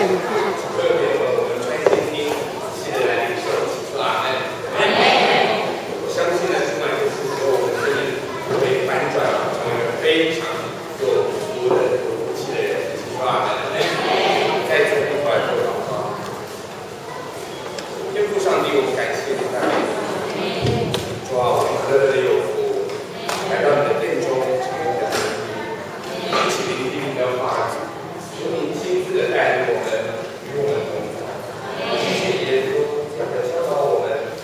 特别我们专心听，仔细的来领受，说阿门。我相信呢，今晚就是说我们生命会反转，成为非常有福的、有福气的人。说阿门。在这一块做祷告，天父上帝，我们感谢你，赞美你。主啊，我们何等的有福，来到你的殿中，成为你的子女，一起聆听你的话语。求你亲自的带领我们，与我们同在。谢谢耶稣，这样的教导我们，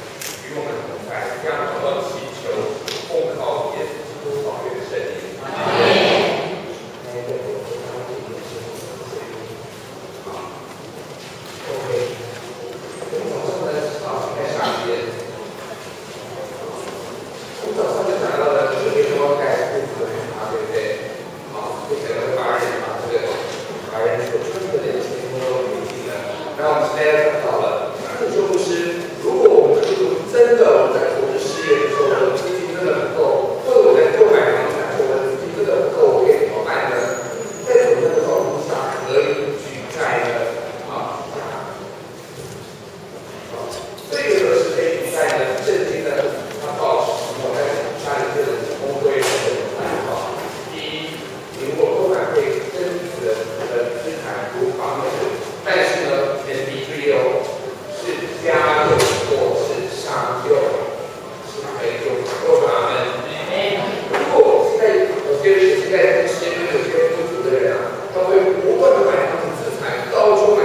与我们同在，这样祷告祈求，奉靠耶稣基督宝贵的圣灵。OK， 我们早上呢，在下边，我们早上就讲到了，特别说盖肚子的对不对？好，就可能会把人把这个。把人所穿的这些通通明净了。然后我们现在看到了，那就不是，如果我们真的我们在投资事业的时候，我的资金真的不够，或者我在购买房产，我的资金真的不够，我可以怎么办呢？在怎么样的状况下可以举债呢？这个时候是可以举债的，圣经呢，它告诉我在家里面的工作人员第一，你如果购买会增值的资产如房子，但是呢，前提之有是家用或是商用，是可以用购他们。如果现在有些身边有些富足的人啊，他会不断的买房子资产，到处买，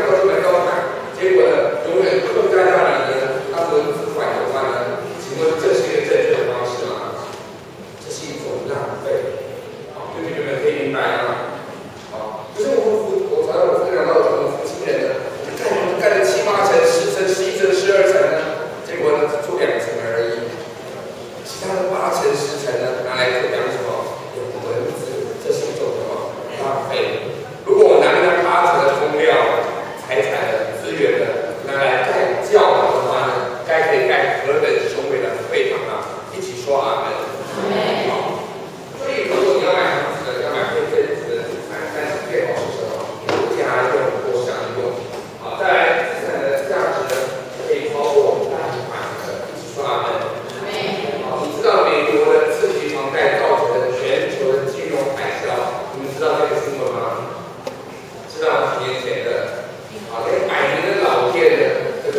结果呢，永远困在那里呢，他不能自还的话呢，请问这是一个正确的方式吗？这是一种浪费。弟兄们可以明白吗？可是我常常分享到我们年轻人呢，我们盖了7、8层、10层、11层、12层呢，结果呢只做2层而已，其他的8层、10层呢拿来做什么？有蚊子，这是一种什么浪费？如果我拿那8层的工料、财产的资源呢，拿来盖教堂的话呢，该可以盖何等雄伟的会堂啊！一起说阿门。所以如果你要买房子的，要买会增值的资产，但是最好是什么？家用或商用。好，再来资产的价值呢，可以超过贷款的，一起说阿门。好，你知道美国的次级房贷造成的全球的金融海啸，你们知道这个新闻吗？知道几年前的，连100年的老店的这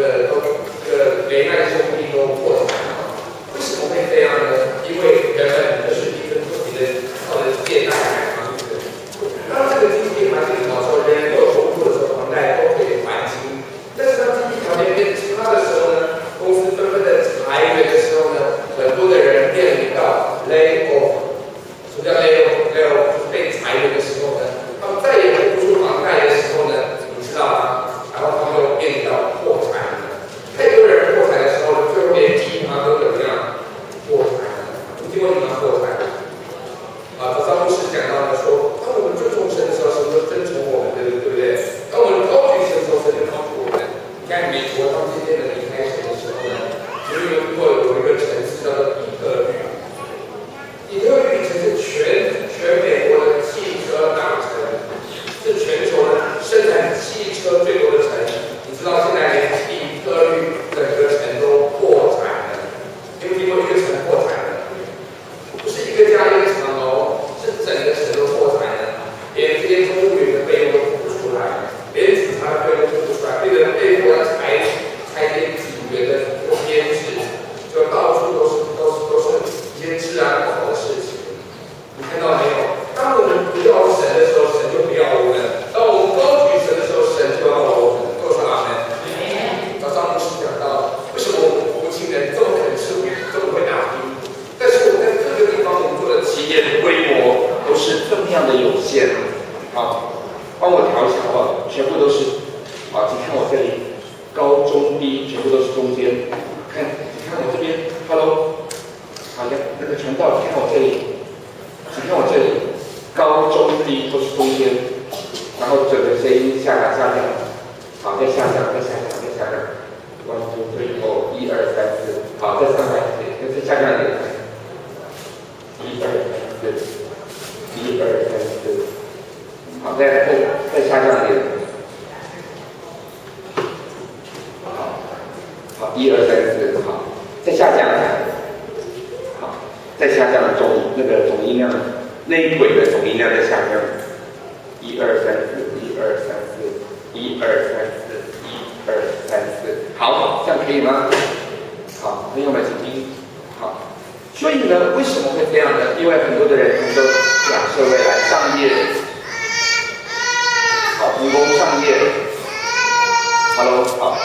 个雷曼兄弟都破产了。为什么会这样呢？因为人们的水平跟不停的靠着借贷买房子，当这个经济环境好的时候，人人都有收入的时候，房贷都可以还清。但是当经济条件变差的时候呢，公司纷纷的裁员的时候呢，很多的人面临到 lay off。什么叫 lay off？ 就是被裁员的时候呢，他们再也还不出房贷的时候呢，你知道吗？然后他们又面临到破产了。太多人破产的时候，最后连银行都怎么样？破产了。听过银行破产？早上牧师讲到的说，当我们尊重神的时候，神就尊崇我们，对不对？当我们高举神的时候，神就高举我们。你看美国当渐渐的离开神的时候呢，其实有一个城市叫做底特律。底特律城是全美国的汽车大城，是全球的生产汽车最多的城。你知道现在连底特律整个城都破产了，有没有听过一个城破产了？不是一个家一个厂哦，是整个城都破产了，连这些公务员的费用都付不出来，连警察的费用都付不出来，被迫要裁减警员的编制，就到处都是一些治安不好的事情。你看到没有？当我们不要神的时候，神就不要我们；当我们高举神的时候，神就要我们。都说阿门。早上牧师讲到，为什么我们福清人这么肯吃苦，这么会打拼，但是我们在各个地方我们做的企业的规模都是这么样的有限。好，帮我调一下好不好？全部都是。好，请看我这里，高中低全部都是中间。你看我这边 ，Hello。好的，那个传道，请看我这里，请看我这里，高中低都是中间，然后整个声音下降，好，再下降，1、2、3、4，好，再上来一点，再下降一点，1、2、3、4，好，再下降一点， 1、2、3、4，好，再下降，好，再下降总音量，那一轨的总音量在下降，1、2、3、4，1、2、3、4，1、2、3、4，1、2、3、4，好，这样可以吗？好，朋友们请听，好。所以呢，为什么会这样呢？因为很多的人他们都假设未来上业，好，成功上业 ，Hello， 好。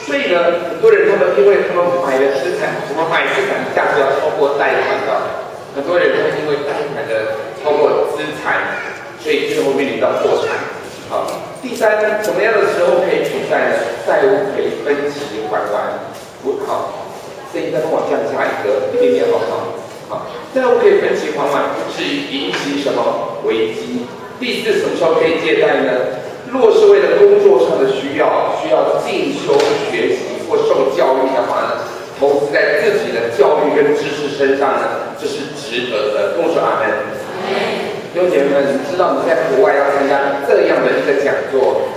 所以呢，很多人他们因为他们买的资产，我们买资产价值要超过贷款的，很多人他们因为贷款的超过资产，所以最后面临到破产。好，第三，什么样的时候可以举债呢？债务可以分期还完，不好。这应该帮我降下一点点好不好？好，债务可以分期还完，不至于引起什么危机。第四，什么时候可以借贷呢？若是为了工作上的需要进修学习或受教育的话呢，投资在自己的教育跟知识身上呢，这是值得的。跟我说阿门。弟兄姐妹们，你知道你在国外要参加这样的一个讲座，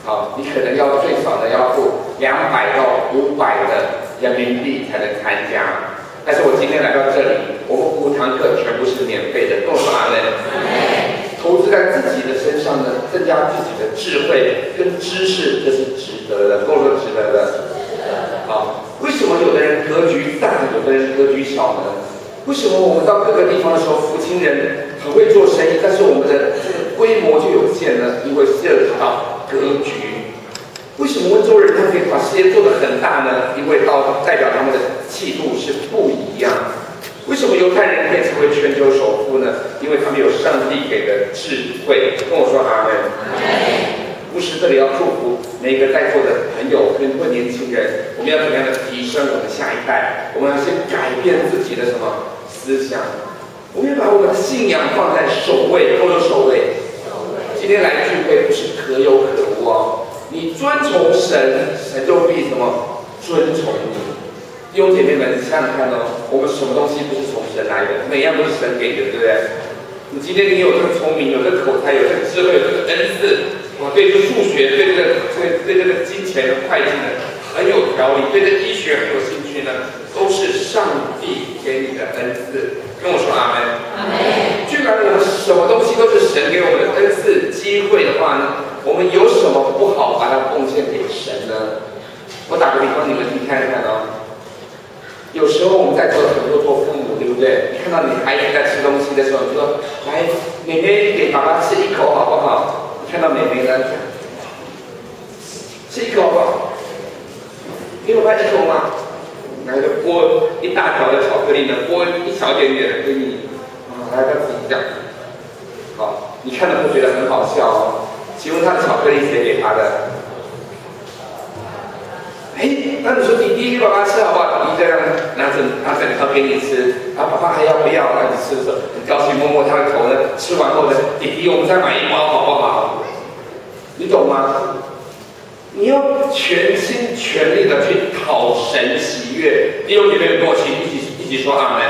好，你可能要最少的要付200到500的人民币才能参加，但是我今天来到这里，我们5堂课全部是免费的，跟我说阿门。投资在自己的身上呢，增加自己的智慧跟知识，这是值得的，跟我说值得的。好，为什么有的人格局大，有的人格局小呢？为什么我们到各个地方的时候，福清人很会做生意，但是我们的这个规模就有限呢？因为涉及到格局。为什么温州人他可以把事业做得很大呢？因为代表他们的气度是不一样。为什么犹太人可以成为全球首富呢？因为他们有上帝给的智慧。跟我说阿门。牧师这里要祝福每一个在座的朋友跟年轻人，我们要怎么样的提升我们下一代？我们要先改变自己的什么思想？我们要把我们的信仰放在首位，跟我说首位。今天来聚会不是可有可无哦。你遵从神，神就必什么遵从你。弟兄姐妹们，你想想看哦，我们什么东西不是从神来的？每样都是神给的，对不对？你今天你有这个聪明，有这个口才，有这个智慧，有这个恩赐，哇，对这个数学，对这个金钱的会计呢很有条理，对这医学很有兴趣呢，都是上帝给你的恩赐。跟我说阿门。阿门。居然我们什么东西都是神给我们的恩赐机会的话呢？我们有什么不好把它奉献给神呢？我打个比方，你们去看看哦。有时候我们在座的很多做父母，对不对？你看到你孩子在吃东西的时候，你说：“来，妹妹给爸爸吃一口好不好？”你看到妹妹呢，吃一口好不好？给我爸一口吗？来个剥一大条的巧克力呢，剥一小点点给你，来他自己讲。好，你看了会觉得很好笑哦。请问他的巧克力谁给他的？哎，那你说弟弟给爸爸吃好不好？弟弟这样拿整套给你吃，然后爸爸还要不要？让你吃的时候很高兴，摸摸他的头呢。吃完后呢，弟弟我们再买一包好不好？你懂吗？你要全心全力的去讨神喜悦。弟兄姐妹跟我一起说阿门。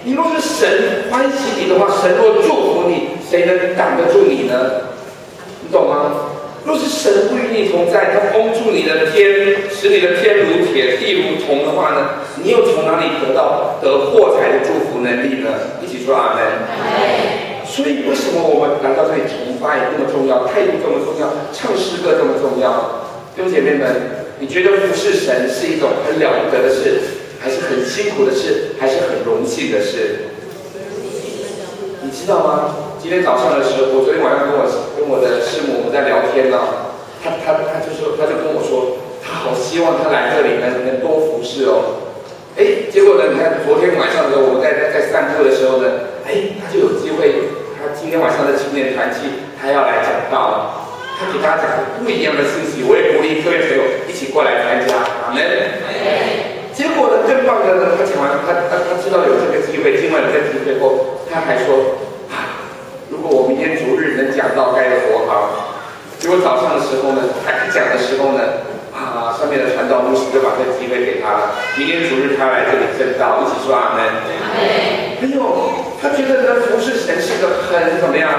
你若是神欢喜你的话，神若祝福你，谁能挡得住你呢？你懂吗？若是神不与你同在，他封住你的天，使你的天如铁，地如铜的话呢，你又从哪里得到得获财的祝福能力呢？一起说阿门。所以为什么我们来到这里崇拜这么重要，态度这么重要，唱诗歌这么重要？弟兄姐妹们，你觉得服侍神是一种很了不得的事，还是很辛苦的事，还是很荣幸的事？你知道吗？今天早上的时候，我昨天晚上跟我的师母我们在聊天呢、他就跟我说，他好希望他来这里能多服侍哦。哎，结果呢，你看昨天晚上的时候，我们在散步的时候呢，哎，他就有机会，他今天晚上的青年团契，他要来讲道，他给大家讲不一样的信息，我也鼓励各位朋友一起过来参加，阿门。结果呢，更棒的呢，他讲完，他知道有这个机会，今晚有这个机会后，他还说啊，如果我明天主日能讲到该有多好。结果早上的时候呢，他一讲的时候呢，上面的传道牧师就把这个机会给他了。明天主日他来这里证道，一起说阿门。哎呦，他觉得呢，服侍神是个很怎么样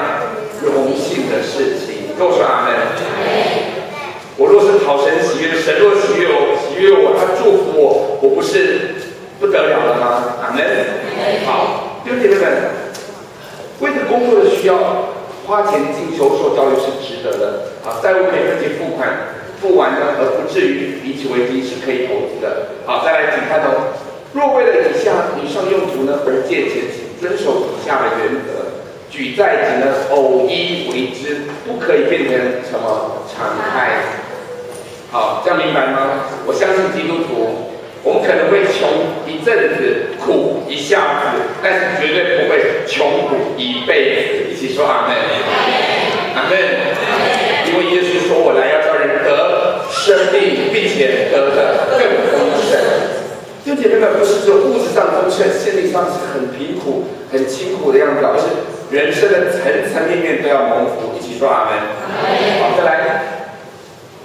荣幸的事情。跟我说阿门。我若是讨神喜悦的，神若喜悦我，他祝福我，我不是不得了了吗？阿门。好，弟兄姐妹们，为着工作的需要，花钱进修受教育是值得的。好，债务可以自己付款，付完的而不至于离奇为基，是可以投资的。好，再来请看哦。若为了以上用途呢而借钱，请遵守以下的原则。举债即呢偶一为之，不可以变成什么常态。好，这样明白吗？我相信基督徒，我们可能会穷一阵子，苦一下子，但是绝对不会穷苦一辈子。一起说阿门。阿门。因为耶稣说：“我来要叫人得生命，并且得的更丰盛。”弟兄姐妹们，不是只有物质上丰盛，心理上是很贫苦、很辛苦的样子，而是人生的层层面面都要蒙福。一起说阿门。好，再来。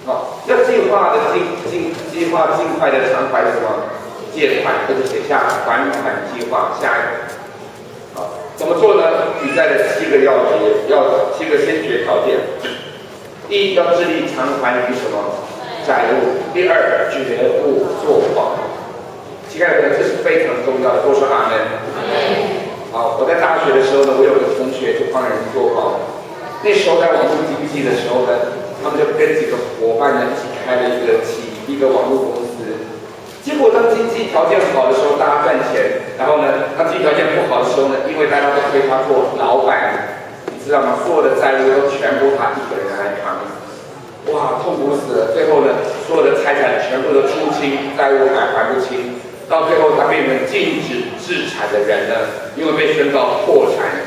好，要计划尽快的偿还的什么借款，或者写下还款计划。下一个，好，怎么做呢？举债的7个要诀，要7个先决条件。第一，要致力偿还于什么债务；第二，绝不作谎。亲爱的朋友，这是非常重要的，多说阿门。好，我在大学的时候呢，我有个同学就帮人做保，那时候在网络经济的时候呢，他们就跟几个伙伴呢一起开了一个网络公司。结果当经济条件好的时候，大家赚钱；然后呢，当经济条件不好的时候呢，因为大家都推他做老板，你知道吗？所有的债务都全部他一个人来扛。哇，痛苦死了！最后呢，所有的财产全部都出清，债务还不清。到最后，他变成禁止制产的人了，因为被宣告破产。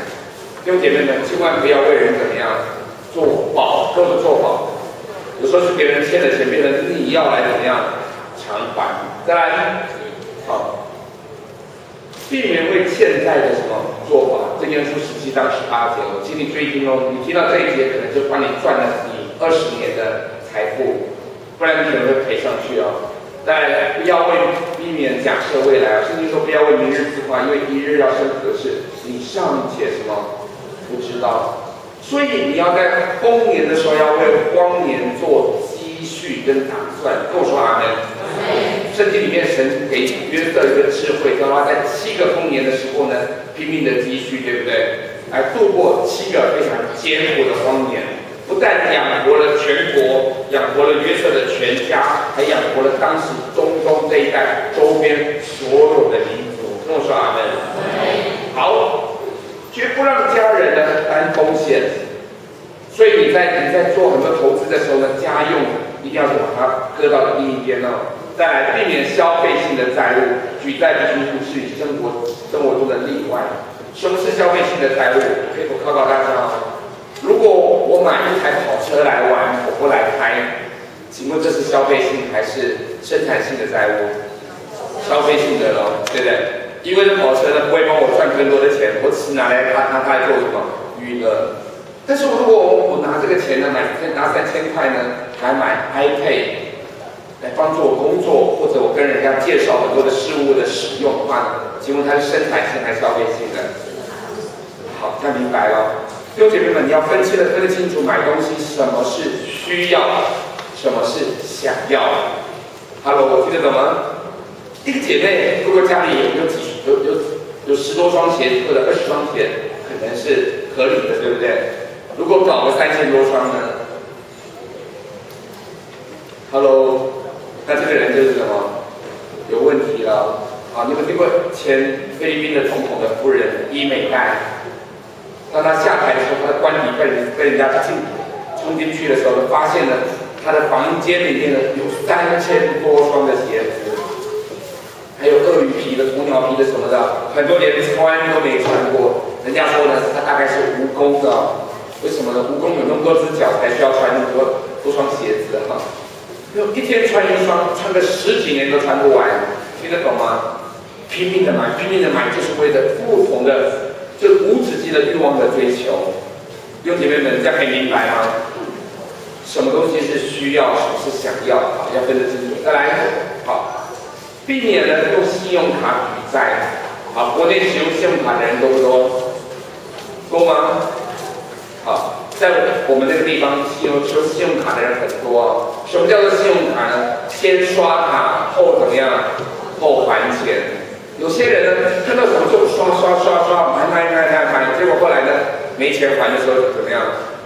弟兄姐妹们，千万不要为人怎么样做保，都不做保。有时候是别人欠的钱，变成你要来怎么样偿还。再来，好，避免为欠债的什么做法。箴言书17章18节，我请你注意听哦。你听到这一节，可能就帮你赚了你20年的财富，不然你可能会赔上去哦。再来，不要避免假设未来，甚至说不要为明日计划，因为一日要生何事，你尚且什么不知道。所以你要在丰年的时候，要为荒年做积蓄跟打算。跟我说阿门。圣经里面神给约瑟一个智慧，叫他在7个丰年的时候呢，拼命的积蓄，对不对？来度过7个非常艰苦的荒年。不但养活了全国，养活了约瑟的全家，还养活了当时中东这一带周边所有的民族。跟我说阿门。好，绝不让家人呢担风险。所以你在做很多投资的时候呢，家用一定要把它搁到另一边哦。再来，避免消费性的债务，举债必须是你生活中的例外。什么是消费性的债务？我考考大家哦。如果我买一台跑车来玩，我不来开，请问这是消费性还是生产性的债务？消费性的咯，对不对？因为这跑车呢不会帮我赚更多的钱，我只拿来做什么娱乐。但是如果我拿这个钱呢，拿3000块呢来买 iPad， 来帮助我工作，或者我跟人家介绍很多的事物的使用的话呢，请问它是生产性还是消费性的？好，这样明白了。弟兄姐妹们，你要分清楚买东西什么是需要，什么是想要。Hello， 我听得懂吗？一个姐妹如果家里有10多双鞋子或者20双鞋，可能是合理的，对不对？如果搞个3000多双呢 ？Hello， 那这个人就是什么？有问题了。好，你们听过前菲律宾的总统的夫人伊美黛？当他下台的时候，他的官邸被人家冲进去的时候，发现了他的房间里面呢有3000多双的鞋子，还有鳄鱼皮的、鸵鸟皮的什么的，很多连穿都没穿过。人家说呢，他大概是蜈蚣的。为什么呢？蜈蚣有那么多只脚，才需要穿那么多双鞋子哈。一天穿一双，穿个10几年都穿不完，听得懂吗？拼命的买，就是为了不同的。这无止境的欲望的追求，弟兄姐妹们，这样可以明白吗？什么东西是需要，什么是想要，好，要分得清楚。再来，好，避免呢用信用卡举债。好，国内使用信用卡的人多不多？多吗？好，在我们这个地方，收信用卡的人很多啊。什么叫做信用卡呢？先刷卡后怎么样？后还钱。有些人呢，看到什么就刷，买，结果后来呢，没钱还的时候怎么样？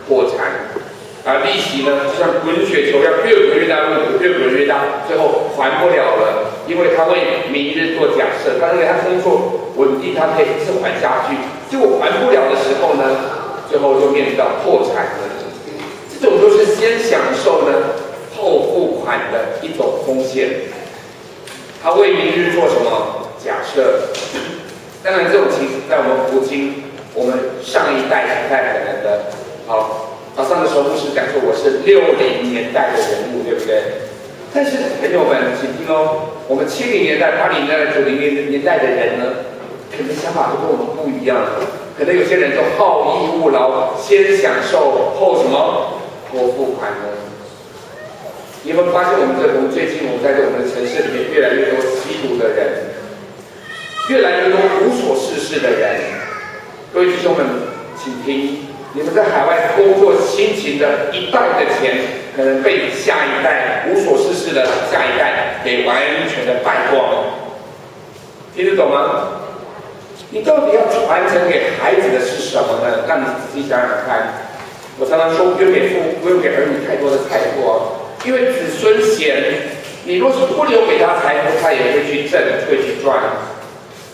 破产。利息呢，就像滚雪球一样，越滚越大，最后还不了了，因为他为明日做假设，他认为他工作稳定，他可以一直还下去，结果还不了的时候呢，最后就面临到破产了。这种都是先享受呢，后付款的一种风险。他为明日做什么假设？当然，这种情形在我们古今，我们上一代是不太可能的。好。早上的时候，牧师讲说我是60年代的人物，对不对？但是朋友们，请听哦，我们70年代、80年代、90年代的人呢，可能想法都跟我们不一样。可能有些人都好逸恶劳，先享受后什么？后付款呢？你有没有发现我们最近在我们的城市里面，越来越多吸毒的人，越来越多无所事事的人。各位弟兄们，请听。你们在海外工作辛勤的一半的钱，可能被下一代无所事事的下一代给完全的败光了。听得懂吗？你到底要传承给孩子的是什么呢？让你仔细想想看。我常常说，不用给儿女太多的财富哦，因为子孙贤，你若是不留给他财富，他也会去挣，会去赚。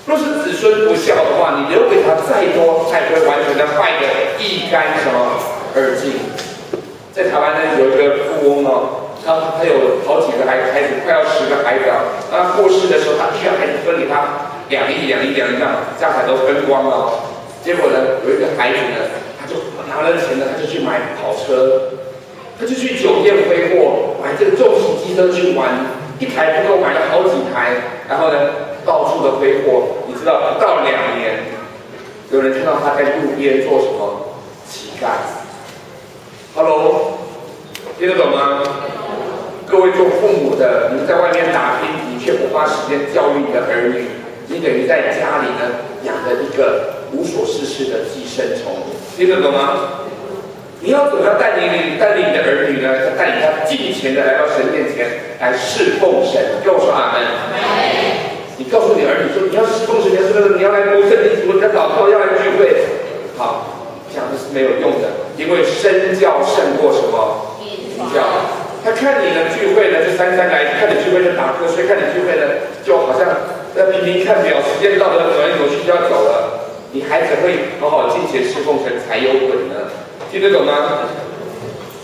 若是子孙不孝的话，你留给他再多，他也会完全的败得一干什么二净。在台湾呢，有一个富翁哦，他有好几个孩子，快要10个孩子啊。他过世的时候，他需要孩子分给他2亿，家产都分光了。结果呢，有一个孩子呢，他就拿了钱呢，他就去买跑车，他就去酒店挥霍，买这个重型机车去玩，一台不够买了好几台，然后呢，到处的挥霍。你知道，不到2年，有人看到他在路边做什么？乞丐。Hello， 听得懂吗？各位做父母的，你们在外面打拼，你却不花时间教育你的儿女，你等于在家里呢养了一个无所事事的寄生虫。听得懂吗？你要怎么样带领你的儿女呢？带领他尽情的来到神面前来侍奉神。跟我说阿门。你告诉你儿女说，你要侍奉神，你要来读圣经，你要祷告，要来聚会。好，讲的是没有用的，因为身教胜过什么？言教。他看你的聚会呢，就姗姗来，看你聚会就打瞌睡，看你聚会呢，就好像明明看表，时间到了，走来走去就要走了。你孩子会好好敬虔侍奉神才有鬼呢。听得懂吗？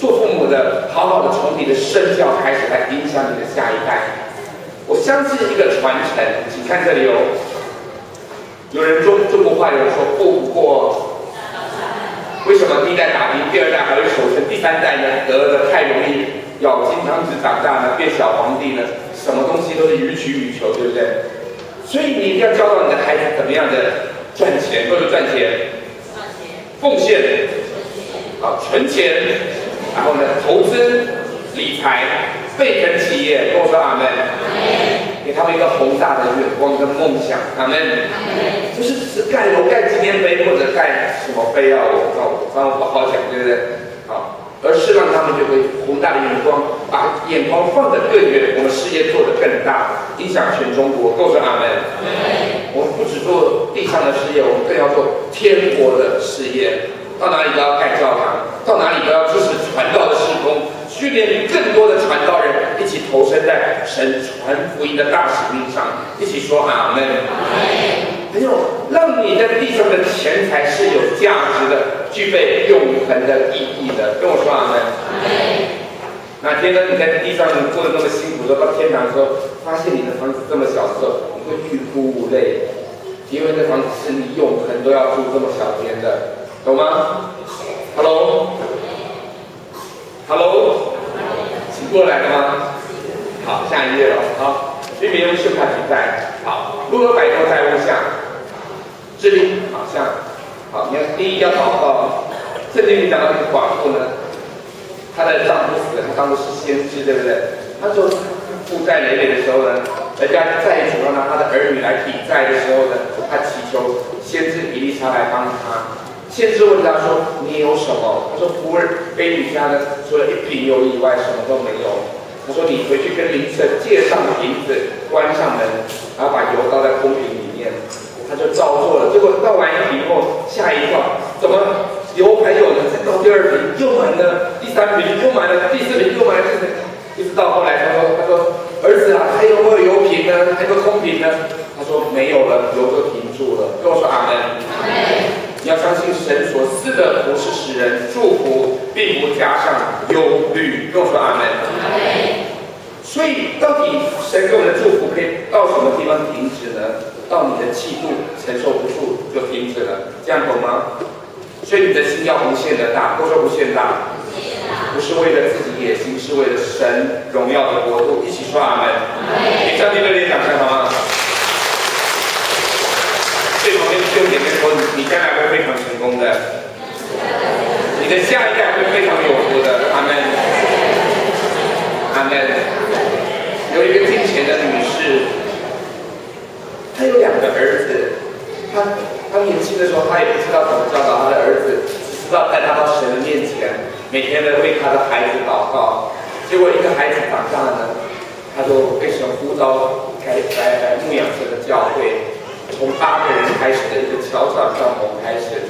做父母的，好好的从你的身教开始来影响你的下一代。我相信一个传承，请看这里哦。有人说中国话，有人说富不过。为什么第一代打拼，第二代还会守成，第三代呢得的太容易，咬金汤匙长大呢，变小皇帝呢，什么东西都是予取予求，对不对？所以你一定要教导你的孩子怎么样的赚钱，或者赚钱，奉献。好，存钱，然后呢，投资、理财、备份企业，跟我说阿门。给他们一个宏大的愿望跟梦想，阿门。就是只是盖楼、盖纪念碑或者盖什么碑啊，我不好讲，对不对？好，而是让他们就会宏大的眼光，把眼光放得更远，我们事业做得更大，影响全中国，跟我说阿门。我们不只做地上的事业，我们更要做天国的事业。到哪里都要盖教堂，到哪里都要支持传道的事工，训练更多的传道人一起投身在神传福音的大使命上，一起说阿门。还有，让你在地上的钱财是有价值的，具备永恒的意义的，跟我说阿门。哪天呢？你在地上过得那么辛苦的时候，到天堂的时候，发现你的房子这么小的时候，你会欲哭无泪，因为那房子是你永恒都要住这么小间的。懂吗 ？Hello， 请过来了吗？好，下一页了。好，避免用信用卡举债。好，如何摆脱债务项？制定好项。好，你看，第一要祷告。圣经里讲到这个寡妇呢，她的丈夫死了，她当作是先知，对不对？她说负债累累的时候呢，人家债主要拿他的儿女来抵债的时候呢，她祈求先知以利沙来帮她。先知问他说：“你有什么？”他说：“仆人给你家呢，除了一瓶油以外，什么都没有。”他说：“你回去跟邻舍借上瓶子，关上门，然后把油倒在空瓶里面。”他就照做了。结果倒完一瓶后，吓一跳，怎么油还有呢？再倒第二瓶又满了，第三瓶又满了，第四瓶又满了，一直到后来他说：“儿子啊，还有没有油瓶呢？还有没有空瓶呢？”他说：“没有了，油就停住了。”跟我说阿门。阿门。你要相信神所赐的不是使人祝福，并不加上忧虑。跟我说阿门。阿门。所以，到底神给我们的祝福可以到什么地方停止呢？到你的气度承受不住就停止了，这样懂吗？所以你的心要无限的大，或者说无限大，不是为了自己野心，是为了神荣耀的国度。一起说阿门。给上帝热烈掌声好吗？对旁边弟兄姐妹说，你将来会非常成功的，你的下一代会非常有福的。阿门。阿门。有一个敬虔的女士，她有2个儿子，她年轻的时候，她也不知道怎么教导她的儿子，只知道带他到神的面前，每天呢为他的孩子祷告。结果一个孩子长大呢，他就被神呼召来牧养这个教会，从8个人开始的一个小小帐篷开始，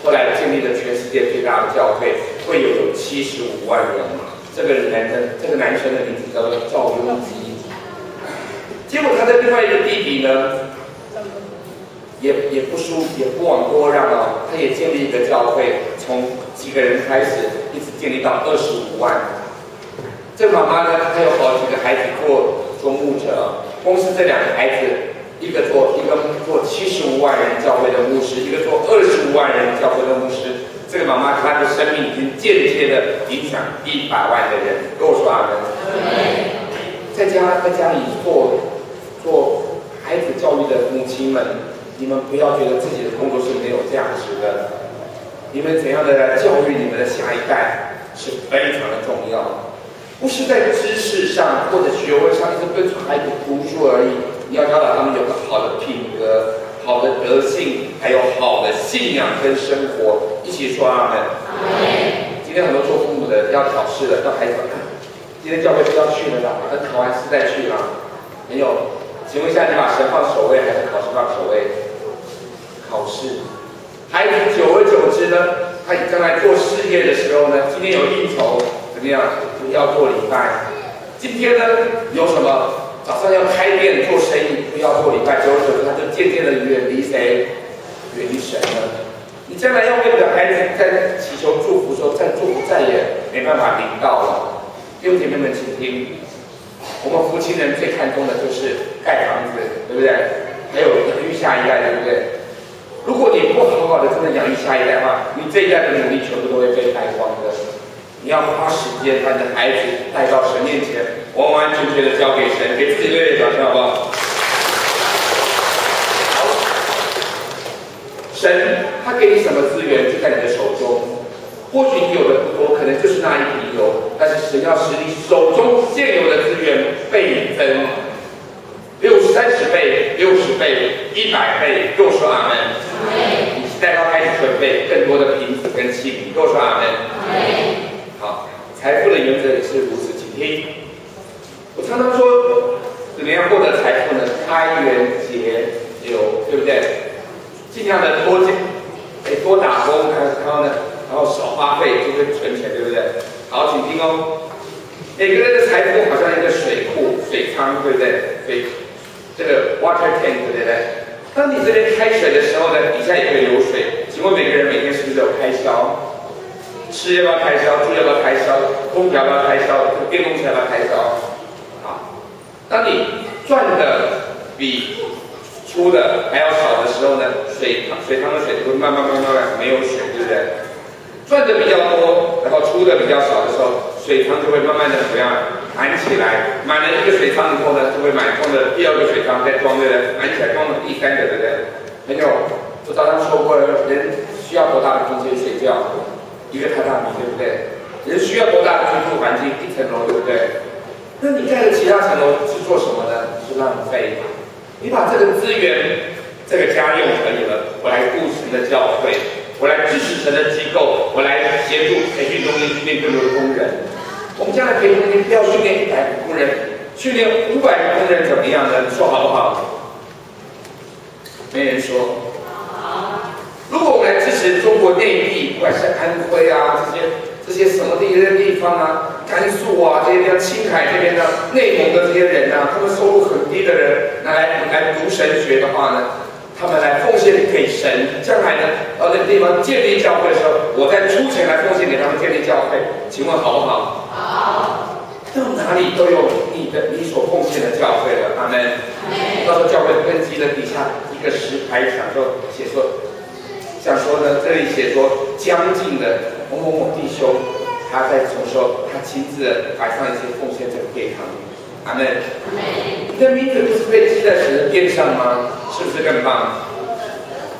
后来建立了全世界最大的教会，会有75万人。这个男生的名字叫做赵雍基。结果他的另外一个弟弟呢，也不枉多让哦，他也建立一个教会，从几个人开始，一直建立到25万。这个妈妈呢，她有好几个孩子做牧者，光是这2个孩子，一个做75万人教会的牧师，一个做25万人教会的牧师。这个妈妈她的生命已经间接的影响100万的人。跟我说阿门。在家里做孩子教育的母亲们，你们不要觉得自己的工作是没有价值的。你们怎样的来教育你们的下一代是非常的重要，不是在知识上或者学问上一直跟孩子读书而已。你要教导他们有个好的品格、好的德性，还有好的信仰跟生活。一起说阿门。今天很多做父母的要考试了，到孩子们看，今天教会不要去了啦，等考完试再去啦。没有，请问一下，你把神放首位还是考试放首位？考试。孩子久而久之呢，他将来做事业的时候呢，今天有应酬，怎么样？不要做礼拜。今天呢，有什么？早上要开店做生意，不要做礼拜。久而久之，他就渐渐的远离谁？远离神了。你将来要为你的孩子在祈求祝福的时候，再祝福再也没办法临到了。弟兄姐妹们，请听，我们福清人最看重的就是盖房子，对不对？还有养育下一代，对不对？如果你不好好的真的养育下一代的话，你这一代的努力全部都会被败光的。你要花时间把你的孩子带到神面前，完完全全的交给神，给自己热烈掌声，好不好？神他给你什么资源就在你的手中，或许你有的不多，可能就是那一瓶油，但是神要使你手中现有的资源倍增，30倍、60倍、100倍，跟我说阿门。你现在要开始准备更多的瓶子跟器皿，跟我说阿门。好，财富的原则也是如此，请听。我常常说，怎么样获得财富呢？开源节流，对不对？尽量的多打工，然后少花费，就会存钱，对不对？好，请听哦。每个人的财富好像一个水库、水仓，对不对？这个 water tank， 对不对？当你这边开水的时候呢，底下也会流水。请问每个人每天是不是有开销？吃要不要开销？住要不要开销？空调要不要开销？电动车要不要开销？好，当你赚的比出的还要少的时候呢，水塘的水就会慢慢没有水，对不对？赚的比较多，然后出的比较少的时候，水塘就会慢慢的怎么样满起来？满了一个水塘以后呢，就会满空的第2个水塘再装，对不对？满起来装了第3个，对不对？朋友，我早上说过了，人需要多大的空间睡觉？一个榻榻米，对不对？人需要多大的居住环境？1层楼，对不对？那你盖的其他层楼是做什么呢？是浪费。你把这个资源、这个家用可以了，我来顾神的教会，我来支持神的机构，我来协助培训中心训练更多的工人。我们将来培训中心不要训练100个工人，训练500个工人怎么样呢？你说好不好？没人说。如果我们来支持中国内地，不管是安徽啊这些什么地方啊，甘肃啊这些地方，青海这边的内蒙的这些人啊，他们收入很低的人来读神学的话呢，他们来奉献给神，将来呢到那个地方建立教会的时候，我再出钱来奉献给他们建立教会，请问好不好？好。到哪里都有你所奉献的教会了，阿们。到时候教会根基的底下一个石牌上写说。想说呢，这里写说将近的某某某弟兄，他在什么时候他亲自摆上一些奉献者给他们，阿门。你的名字不是被记在神的殿上吗？是不是更棒？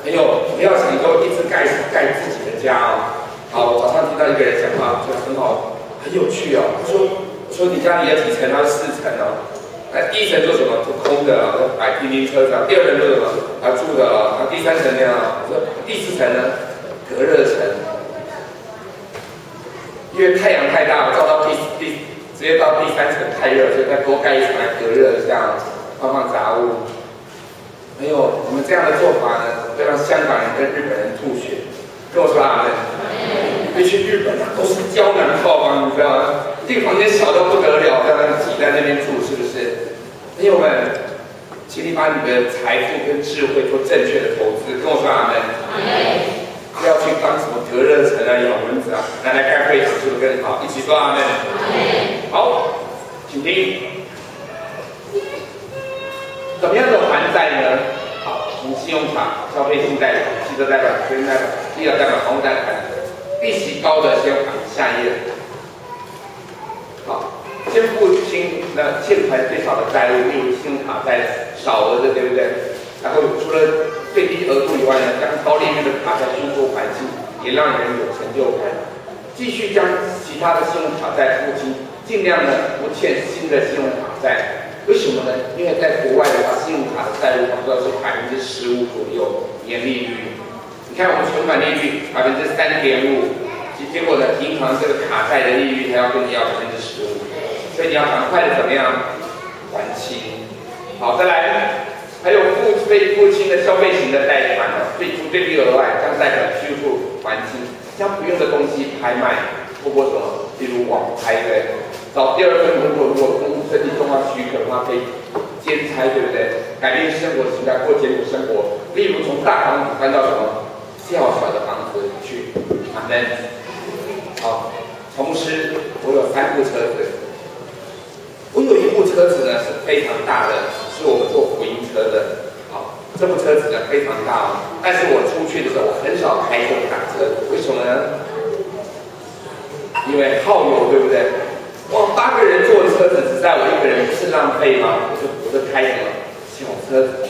还有不要想说一直盖自己的家哦。好，我早上听到一个人讲话，就很好，很有趣哦。他说你家里有几层？他说4层哦。那第1层做什么？做空的啊，摆叮叮车上。第2层做什么？住的啊。那第3层呢？我说第4层呢？隔热层。因为太阳太大了，照到直接到第3层太热，所以再多盖1层来隔热，这样放杂物。还有我们这样的做法呢，会让香港人跟日本人吐血。跟我说阿门。因为去日本啊，都是胶囊套房，你知道吗？这个房间小到不得了，让人挤在那边住，是不是？朋友们，请你把你的财富跟智慧做正确的投资。跟我说阿门。不要去当什么隔热层啊、咬蚊子啊，拿来盖会场是不是更好？一起说阿门。好，请听。怎么样的还债呢？好，从信用卡、消费性贷款、汽车贷款、学生贷款、医疗贷款、房屋贷款，利息高的先还。下一页。好。先付清那欠款最少的债务，例如信用卡债少额的，对不对？然后除了最低额度以外呢，将高利率的卡债迅速还清，也让人有成就感。继续将其他的信用卡债付清，尽量呢不欠新的信用卡债。为什么呢？因为在国外的话，信用卡的债务差不多是15%左右年利率。你看我们存款利率3.5%，结果呢，银行这个卡债的利率还要跟你要15%。所以你要赶快的怎么样还清？好，再来，还有被付清的消费型的贷款呢，最低额外将贷款迅速还清，将不用的东西拍卖，透过什么？例如网拍对，找第2份工作，如果公司设计状况许可的话，可以兼差，对不对？改变生活形态，过简朴生活。例如从大房子搬到什么较小的房子去，阿门。好，同时我有3部车子。我有一部车子呢是非常大的，是我们做福音车的。好，这部车子呢非常大哦，但是我出去的时候我很少开这种大车，为什么呢？因为耗油，对不对？哇，8个人坐的车子只载我1个人，不是浪费吗？我就开什么小车子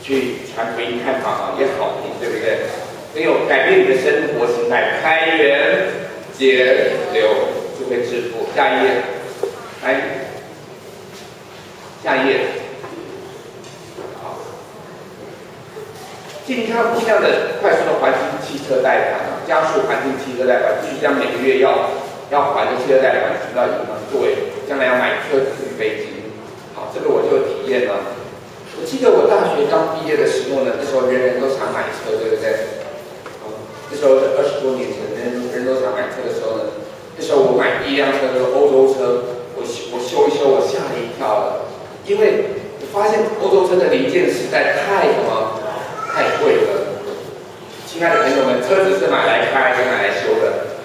去传福音看法啊，也好听，对不对？没有改变你的生活形态，开源节流就会致富。下一页，来。下一页，好，尽量的快速的还清汽车贷款，加速还清汽车贷款，继续将每个月要还的汽车贷款存到银行作为将来要买车子预备金。好，这个我就体验了。我记得我大学刚毕业的时候呢，那时候人人都想买车，对不对？那时候是20多年前，人都想买车的时候呢，那时候我买第1辆车是欧洲车，我修一修，我吓了一跳了。因为我发现欧洲车的零件实在太贵了。亲爱的朋友们，车子是买来开还是买来修的？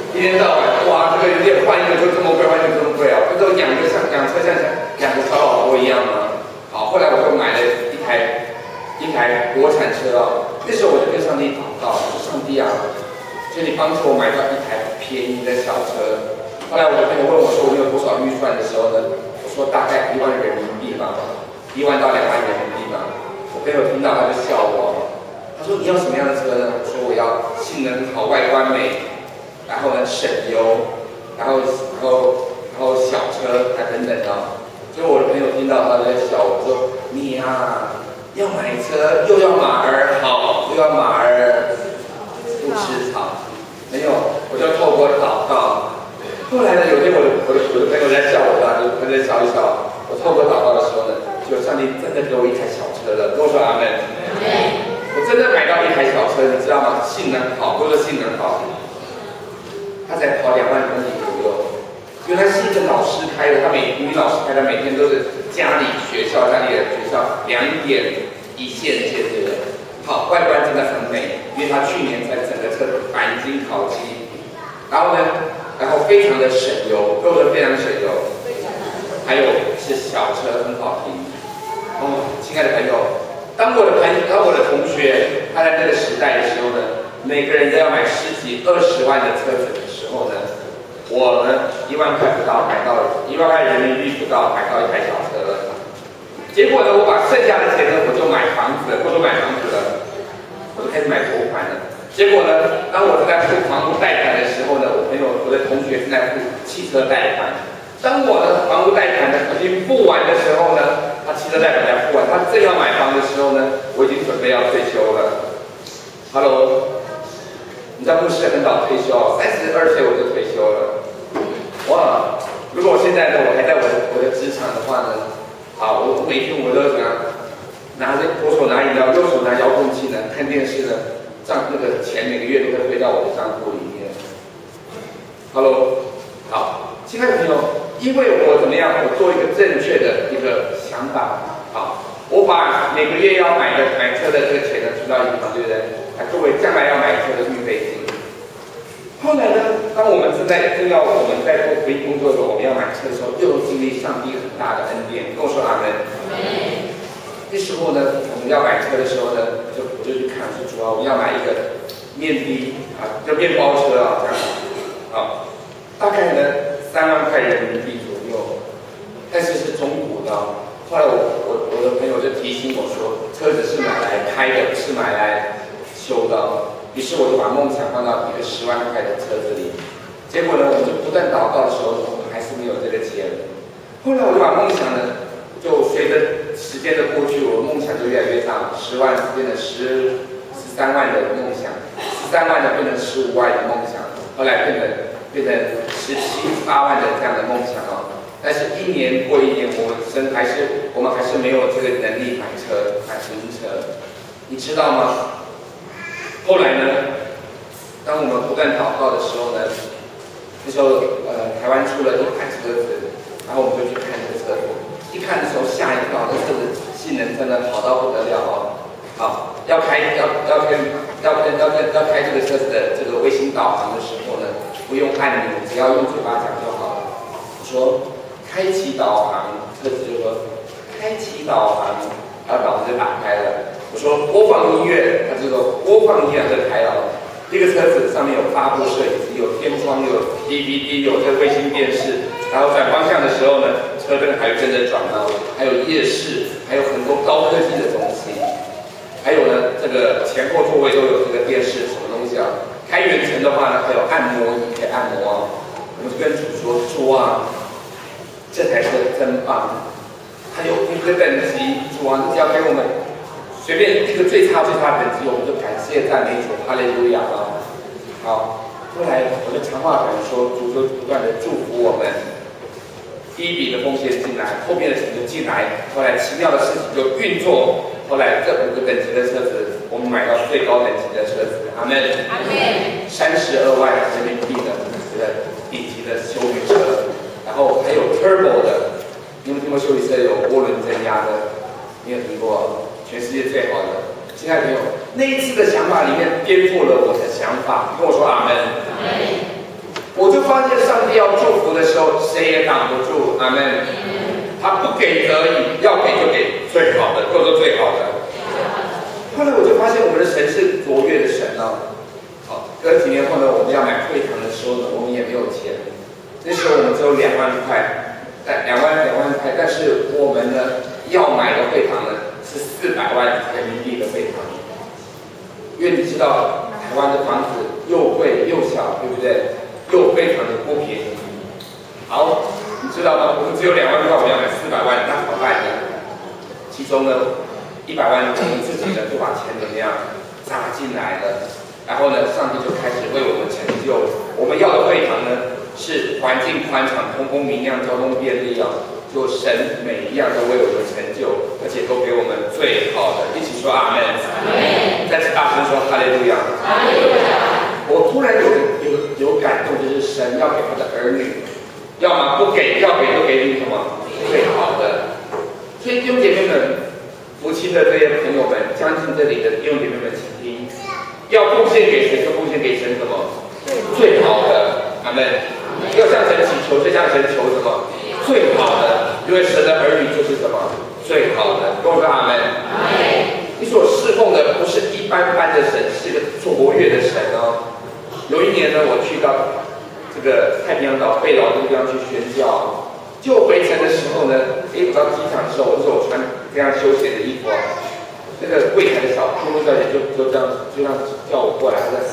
一天到晚，哇，这个零件换一个就这么贵，换一个这么贵啊！不都养车像养个小老婆一样吗？好，后来我就买了一台国产车啊。那时候我就跟上帝祷告，我说上帝啊，求你帮助我买到一台便宜的小车。后来我的朋友问我说我有多少预算的时候呢？说大概1万人民币吧，1万到2万人民币吧。我朋友听到他就笑我，他说你要什么样的车呢？我说我要性能好、外观美，然后呢省油，然后小车啊等等的。所以我的朋友听到他在笑我说你呀，要买车又要马儿好，又要马儿不吃草，没有，我就透过祷告。后来呢，有一天我的朋友在笑我啦，就在笑一笑。我透过祷告的时候呢，就上帝真的给我一台小车了，跟我说阿门。我真的买到一台小车，你知道吗？性能好，不是性能好，它才跑2万公里左右。原来是一个老师开的，女老师开的，每天都是家里的学校2点一线接对的。好，外观真的很美，因为它去年才整个车钣金烤漆，然后非常的省油，够得非常省油。还有是小车很好停。哦，亲爱的朋友，当我的同学他在这个时代的时候呢，每个人都要买10几20万的车子的时候呢，我呢1万块不到买到1万块人民币不到买到一台小车了。结果呢，我把剩下的钱呢，我就买房子了，我就开始买头款了。结果呢，当我在付房屋贷款的时候呢，我的同学正在付汽车贷款。当我的房屋贷款呢已经付完的时候呢，他汽车贷款才付完，他正要买房的时候呢，我已经准备要退休了。Hello， 你知道牧师很早退休，32岁我就退休了。哇，如果我现在呢，我还在我的职场的话呢，好，我每天我都拿着左手拿饮料，右手拿遥控器呢，看电视呢，那个钱每个月都会汇到我的账户里面。Hello， 好，亲爱的朋友。因为我怎么样？我做一个正确的一个想法，好，我把每个月要买车的这个钱呢存到银行，对不对？作为将来要买车的预备金。后来呢，当我们在做福音工作的时候，我们要买车的时候，又经历上帝很大的恩典。跟我说阿门。那时候呢，我们要买车的时候呢，我就去看，说主要我们要买一个面的就面包车啊，这样，好，大概呢。3万块人民币左右，但是是中古的。后来我的朋友就提醒我说，车子是买来开的，不是买来修的。于是我就把梦想放到一个10万块的车子里。结果呢，我就不断祷告的时候，我们还是没有这个钱。后来我就把梦想呢，就随着时间的过去，我的梦想就越来越大，10万变成13万的梦想，13万的变成15万的梦想，后来变成17、18万的这样的梦想哦，但是1年过1年，我们还是没有这个能力买新车，你知道吗？后来呢，当我们不断祷告的时候呢，那时候台湾出了一台车子，然后我们就去看这个车子，一看的时候吓一跳，这车子性能真的好到不得了哦。好，要开这个车子的这个卫星导航的时候呢。不用按钮，只要用嘴巴讲就好了。我说开启导航，车子就说开启导航，然后导航就打开了。我说播放音乐，它就说播放音乐就开了。这个车子上面有发布摄影机，有天窗，有 DVD， 有这个卫星电视。然后转方向的时候呢，车灯还跟着转哦，还有夜视，还有很多高科技的东西。还有呢，这个前后座位都有这个电视，什么东西啊？开远程的话呢，还有按摩椅可以按摩啊。我们就跟主说：“主啊，这台车真棒，它有一个等级，主啊，你只要给我们随便一个最差的等级，我们就感谢赞美主，哈利路亚啊！”好，后来我的长话短说，主就不断的祝福我们。第一笔的奉献进来，后面的钱就进来，后来奇妙的事情就运作。后来这5个等级的车子，我们买到最高等级的车子，阿门。阿门。32万人民币的这个顶级的休旅车，然后还有 turbo 的，你有没有听过休旅车有涡轮增压的？你有听过？全世界最好的。亲爱的朋友，那一次的想法里面颠覆了我的想法，跟我说阿门。阿门。我就发现上帝要祝福的时候，谁也挡不住，阿门。他不给则已，要给就给最好的，或者说最好的。后来我就发现我们的神是卓越的神哦。好，隔几年后呢，我们要买会堂的时候呢，我们也没有钱。那时候我们只有2万块，但2万块，但是我们呢要买的会堂呢是400万人民币的会堂。因为你知道台湾的房子又贵又小，对不对？又非常的不便宜。好，你知道吗？我们只有2万块，我们要买400万，那怎么办呢？其中呢， 100万，我们自己呢就把钱怎么样砸进来了，然后呢，上帝就开始为我们成就。我们要的会堂呢是环境宽敞、通风明亮、交通便利啊，就神每一样都为我们成就，而且都给我们最好的。一起说阿门。再次大声说哈利路亚。哈利路亚。我突然有感动，就是神要给他的儿女，要么不给，要给都给你什么最好的。所以弟兄姐妹们，福清的这些朋友们，将近这里的弟兄姐妹们，请听，要奉献给谁就奉献给神什么最好的。阿门。要向神祈求，就向神求什么最好的，因为神的儿女就是什么最好的。跟我说阿门。你所侍奉的不是一般般的神，是个卓越的神哦。有一年呢，我去到这个太平洋岛贝劳这个地方去宣教，就回程的时候呢，我到机场的时候，我穿非常休闲的衣服，那个柜台的小空中小姐就这样叫我过来，她说：“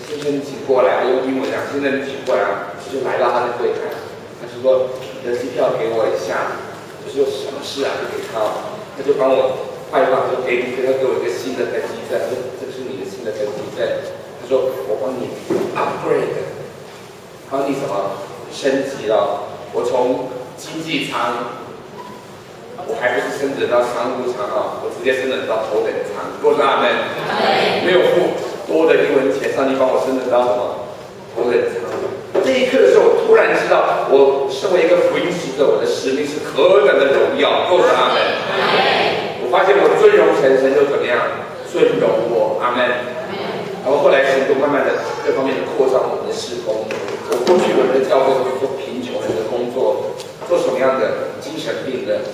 先生，你请过来。”用英文讲：“先生，你请过来。”就来到他的柜台，他就说：“你的机票给我一下。”我说：“什么事啊？”就给他，他就帮我快放，就给我一个新的登机证，这是你的新的登机证。他说：“我帮你 upgrade， 帮你什么升级了？我从经济舱，我还不是升职到商务舱啊，我直接升职到头等舱。”跟我说阿门。没有付多的英文钱，上帝帮我升职到什么头等舱。这一刻的时候，我突然知道，我身为一个福音使者，我的使命是何等的荣耀。跟我说阿门。我发现我尊荣神，神就怎么样尊荣我。阿门。然后后来神就慢慢的各方面的扩张我们的事工。我过去我们的教会做贫穷人的工作，做什么样的精神病的、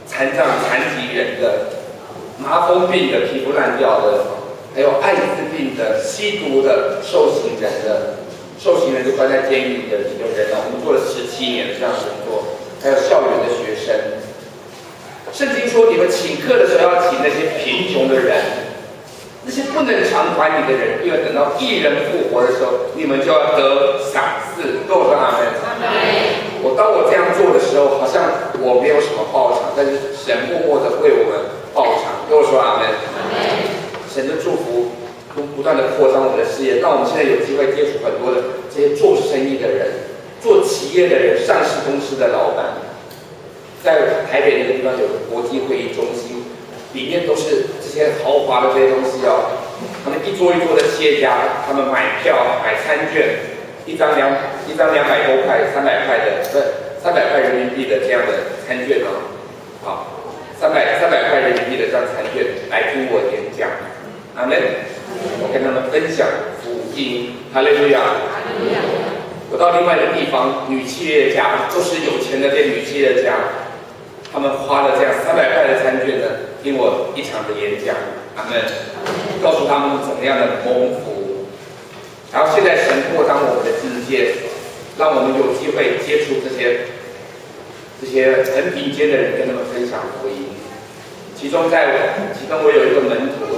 残障残疾人的、麻风病的、皮肤烂掉的，还有艾滋病的、吸毒的、受刑人的。受刑人就关在监狱里的人呢，我们做了17年这样的工作，还有校园的学生。圣经说，你们请客的时候要请那些贫穷的人，那些不能偿还你的人，因为等到义人复活的时候，你们就要得赏赐。跟我说阿门。当我这样做的时候，好像我没有什么报偿，但是神默默的为我们报偿。跟我说阿门。神的祝福不断的扩张我们的事业，让我们现在有机会接触很多的这些做生意的人、做企业的人、上市公司的老板。在台北那个地方有个国际会议中心，里面都是这些豪华的这些东西哦。他们一桌一桌的企业家，他们买票、买餐券，一张200多块、300块的，不是300块人民币的这样的餐券哦。好，300块人民币的这样餐券来听我演讲。阿门。我跟他们分享福音，哈利路亚。我到另外一个地方，女企业家都是有钱的这女企业家，他们花了这样300块的餐券呢，听我一场的演讲，阿门。告诉他们怎么样的蒙福。然后现在神扩张我们的境界，让我们有机会接触这些很顶尖的人，跟他们分享福音。其中我有一个门徒，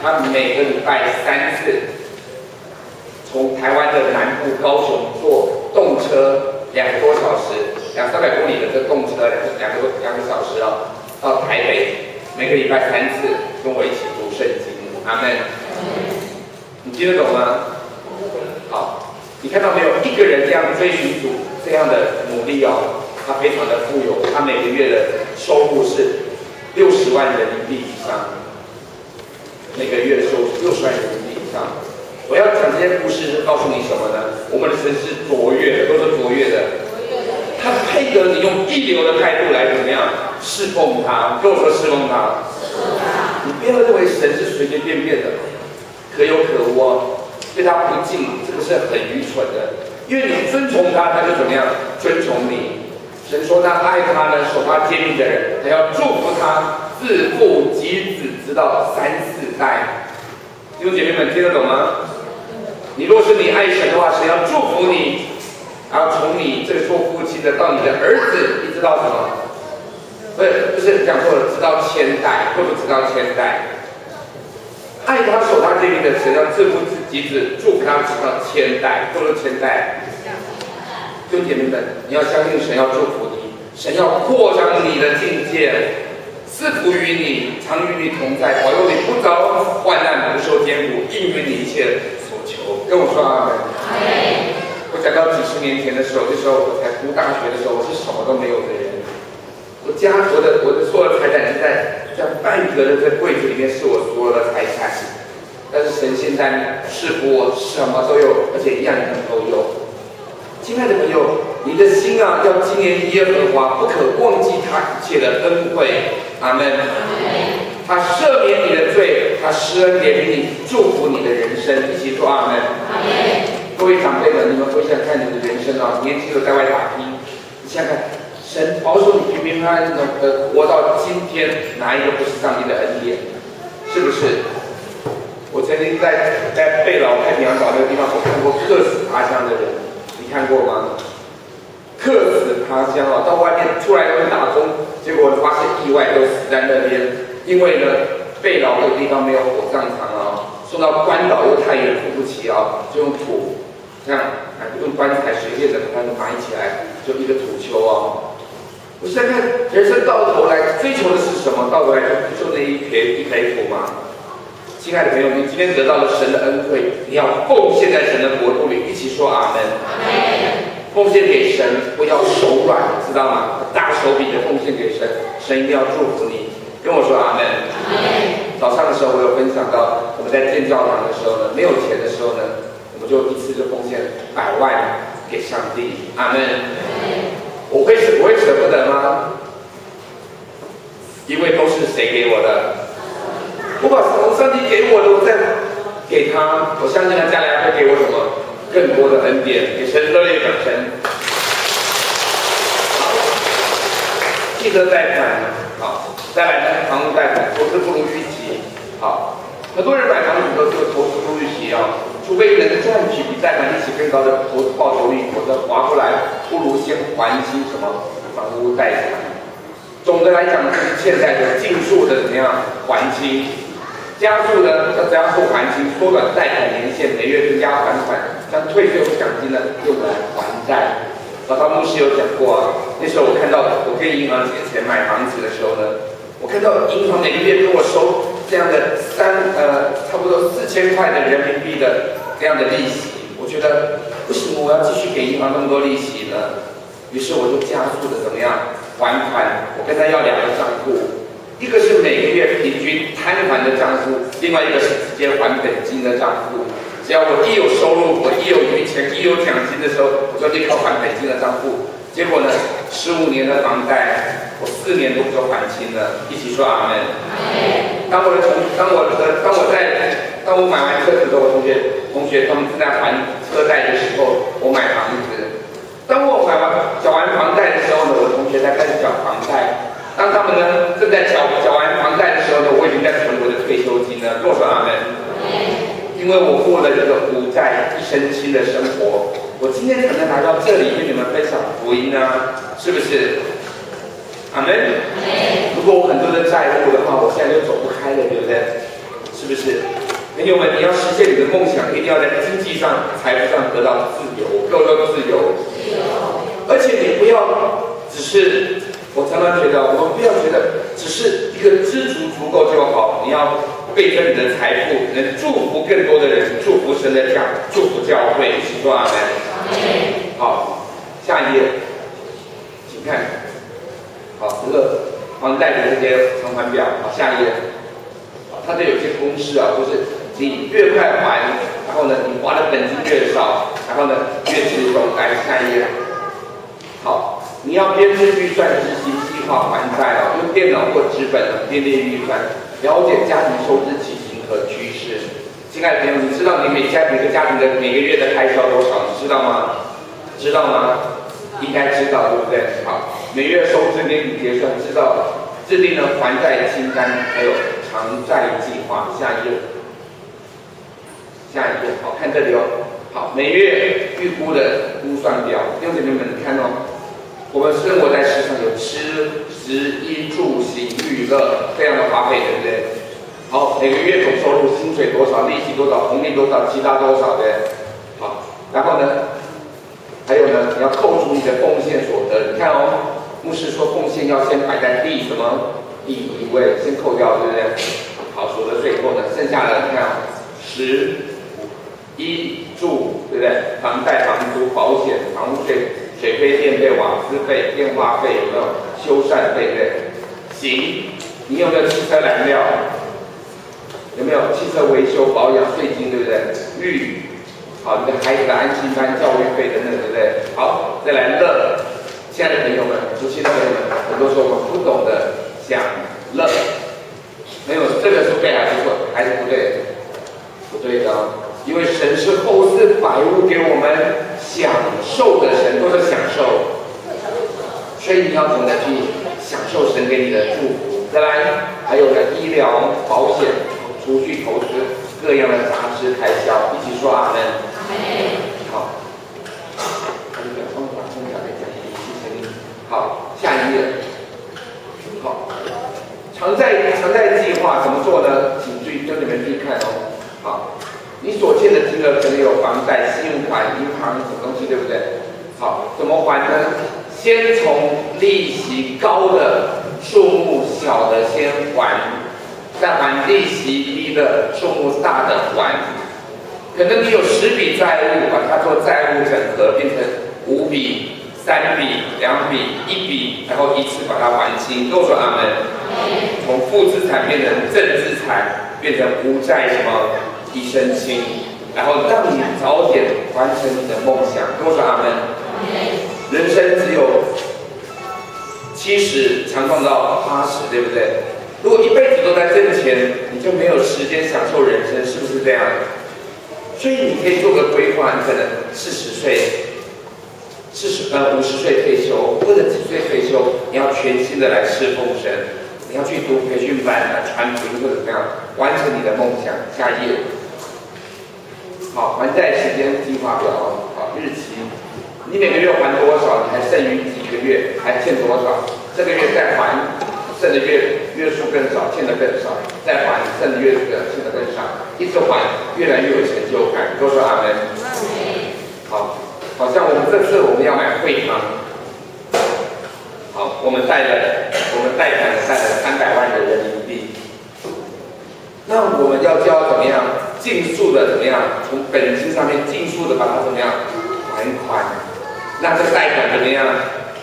他每个礼拜3次，从台湾的南部高雄坐动车2个多小时，200-300公里的这动车2个小时哦，到台北，每个礼拜3次跟我一起读圣经。阿门。你听得懂吗？好，你看到没有？一个人这样追寻主，这样的努力哦，他非常的富有，他每个月的收入是60万人民币以上。每个月的收入60万人民币以上。我要讲这些故事是告诉你什么呢？我们的神是卓越的，都是卓越的。他配得你用一流的态度来怎么样侍奉他？跟我说侍奉他。你不要认为神是随随便便的，可有可无哦。对他不敬，这个是很愚蠢的。因为你尊崇他，他就怎么样尊崇你。神说他爱他呢，守他诫命的人，他要祝福他，自父及子，直到3、4代。弟兄姐妹们听得懂吗？你若是你爱神的话，神要祝福你，然后从你这个做父亲的到你的儿子，一直到什么？不是讲错了，直到1000代，或者直到1000代。爱他守他诫命的神要自父及子，祝福他直到1000代，或者1000代。弟兄姐妹们，你要相信神要祝福你，神要扩张你的境界。赐福于你，常与你同在，保佑你不遭患难，不受艰苦，应允你一切所求。跟我说阿门。我讲到几十年前的时候，那时候我才读大学的时候，我是什么都没有的人。我的所有财产是在半格的这柜子里面，是我所有的财产。但是神现在赐福我，什么都有，而且样样都有。亲爱的朋友，你的心啊，要纪念耶和华，不可忘记他一切的恩惠。阿门。他赦免你的罪，他施恩怜悯你，祝福你的人生。一起说阿门。各位长辈们，你们回想看你的人生啊，年轻的在外打拼，你想想看，神保守你平平安安的活到今天，哪一个不是上帝的恩典？是不是？我曾经在贝劳太平洋岛那个地方，我看过客死他乡的人，你看过吗？客死他乡啊，到外面出来要去打工，结果发现意外都死在那边，因为呢，贝劳这个地方没有火葬场啊，送到关岛又太远扶不起啊，就用土，这样用棺材随便的把它埋起来，就一个土丘啊。我现在看人生到头来追求的是什么？到头来就那一撇土嘛。亲爱的朋友，你今天得到了神的恩惠，你要奉献在神的国度里，一起说阿门。奉献给神，不要手软，知道吗？大手笔的奉献给神，神一定要祝福你。跟我说阿门。早上的时候，我有分享到，我们在建教堂的时候呢，没有钱的时候呢，我们就一次就奉献100万给上帝。阿门。我会舍不得吗？因为都是谁给我的？我把上帝给我的，我再给他，我相信他将来会给我什么更多的恩典。给神热烈掌声。好，汽车贷款，好，再来呢，房屋贷款，投资不如预期。好，很多人买房子都是投资不如预期啊，除非能赚取比贷款利息更高的投资报酬率，否则划不来，不如先还清什么房屋贷款。总的来讲，就是现在的尽速的怎么样还清。加速呢，要加速还清，缩短贷款年限，每月增加还款，将退休奖金呢用来还债。老道牧师有讲过啊，那时候我看到我跟银行借钱买房子的时候呢，我看到银行每个月跟我收这样的差不多4000块的人民币的这样的利息，我觉得不行，我要继续给银行那么多利息呢。于是我就加速的怎么样还款，我跟他要2个账户。一个是每个月平均摊还的账户，另外一个是直接还本金的账户。只要我一有收入，我一有余钱，一有奖金的时候，我就立刻还本金的账户。结果呢，15年的房贷，我4年多就还清了。一起说阿门。当我买完车子之后，我同学他们正在还车贷的时候，我买房子。当我缴完房贷的时候呢，我的同学才开始缴房贷。当他们呢正在缴完房贷的时候呢，我已经在存我的退休金了。跟我说阿门。因为我过了这个无债一身轻的生活，我今天才能来到这里跟你们分享福音啊，是不是？阿门。如果我很多的债务的话，我现在就走不开了，对不对？是不是？朋友们，你要实现你的梦想，一定要在经济上、财富上得到自由，够不够自由？而且你不要只是。我常常觉得，我们不要觉得只是一个知足足够就好，你要备着你的财富，能祝福更多的人，祝福神的家，祝福教会。一起说阿门。好，下一页，请看。好，这个房贷的这些偿还表。好，下一页。好，它这有些公式啊，就是你越快还，然后呢，你花的本金越少，然后呢，越轻松。来，下一页。好。你要编制预算，执行计划还债哦，用电脑或纸本编列预算，了解家庭收支情形和趋势。亲爱的朋友，你知道你每个家庭的每个月的开销多少？你知道吗？知道吗？应该知道，对不对？好，每月收支年底结算，知道制定了还债清单，还有偿债计划。下一页，好看这里哦。好，每月预估的估算表，弟兄姐妹们看哦。我们生活在世上有吃、衣、住、行、娱乐这样的花费，对不对？好，每个月总收入、薪水多少、利息多少、红利多少、其他多少的。好，然后呢，还有呢，你要扣除你的奉献所得。你看哦，牧师说奉献要先摆在第什么？第一位，先扣掉，对不对？好，所得税扣呢，剩下的你看食、衣、住，对不对？房贷、房租、保险、房屋税、水费、电费、瓦斯费、电话费，有没有修缮费？对不对？行，你有没有汽车燃料？有没有汽车维修保养税金？对不对？育，好，你的孩子的安心班、教育费等等，对不对？好，再来乐。亲爱的朋友们，熟悉的朋友们，很多时候我们不懂得享乐。没有这个是对还是错？还是不对？不对的，因为神是厚赐百物给我们享受的神，都是享受，所以你要懂得去享受神给你的祝福。再来，还有呢，医疗保险、储蓄投资各样的杂支开销，一起说阿门。好，还有个方法，分享给讲，谢谢你。好，下一页。好。偿债计划怎么做呢？请注意，跟你们注意看哦。好，你所欠的金额可能有房贷、信用卡、银行什么东西，对不对？好，怎么还呢？先从利息高的数目小的先还，再还利息低的数目大的还。可能你有10笔债务，把它做债务整合，变成5笔、3笔、2笔、1笔，然后一次把它还清。都说阿门。从负资产变成正资产，变成无债什么一身轻，然后让你早点完成你的梦想。跟我说阿门。人生只有70，强壮到80，对不对？如果一辈子都在挣钱，你就没有时间享受人生，是不是这样？所以你可以做个规划，你可能40岁。50岁退休，或者几岁退休，你要全心的来侍奉神，你要去读培训班、传福音或者怎么样，完成你的梦想。下一页，好，还债时间计划表，好，日期，你每个月还多少？你还剩余几个月？还欠多少？这个月再还，剩的月数更少，欠的更少，再还，剩的月数欠的更少，一直还，越来越有成就感。都说阿门。好。好像我们这次我们要买会堂，好，我们贷款带了300万的人民币，那我们要怎么样尽速的怎么样从本金上面尽速的把它怎么样还款，让这个贷款怎么样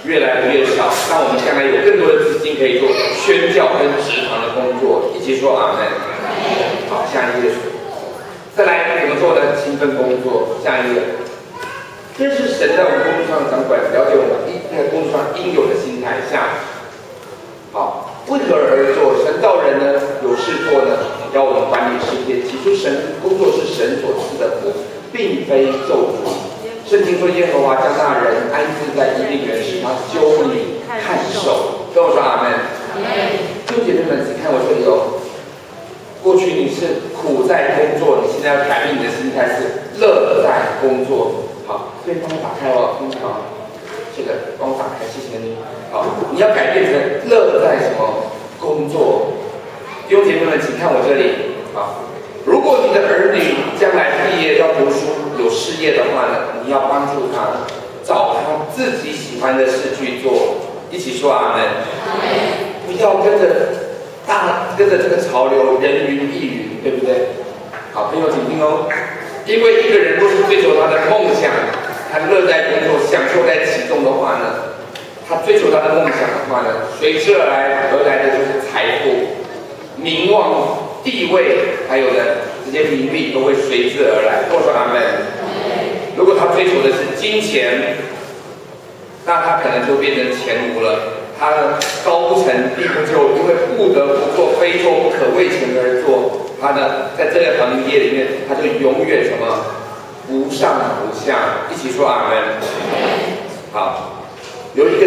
越来越少，让我们将来有更多的资金可以做宣教跟职堂的工作。一起说阿门。好，下一页，再来怎么做呢？勤奋工作。下一页。这是神在我们工作上的掌管，了解我们在工作上应有的心态下。好，为何而做？神造人呢，有事做呢，要我们管理世界。起初神工作是神所赐的福，并非咒诅。圣经说耶和华将那人安置在伊甸园，使他修理看守。跟我说阿门。弟兄姐妹们，请看我这里哦。过去你是苦在工作，你现在要改变你的心态，是乐在工作。好，可以帮我打开哦，空调，这个帮我打开，谢谢你。好，你要改变成乐在什么工作？弟兄姐妹们，请看我这里。好，如果你的儿女将来毕业要读书有事业的话呢，你要帮助他找他自己喜欢的事去做。一起说阿门。不要跟着这个潮流，人云亦云，对不对？好，朋友请听哦。因为一个人若是追求他的梦想，他乐在工作，享受在其中的话呢，他追求他的梦想的话呢，随之而来的就是财富、名望、地位，还有呢这些名利都会随之而来。跟我说阿门。如果他追求的是金钱，那他可能就变成钱奴了。他的高层地不就因为不得不做，非做不可，为钱而做。他呢，在这个行业里面，他就永远什么不上不下。一起说阿门。好，有一个。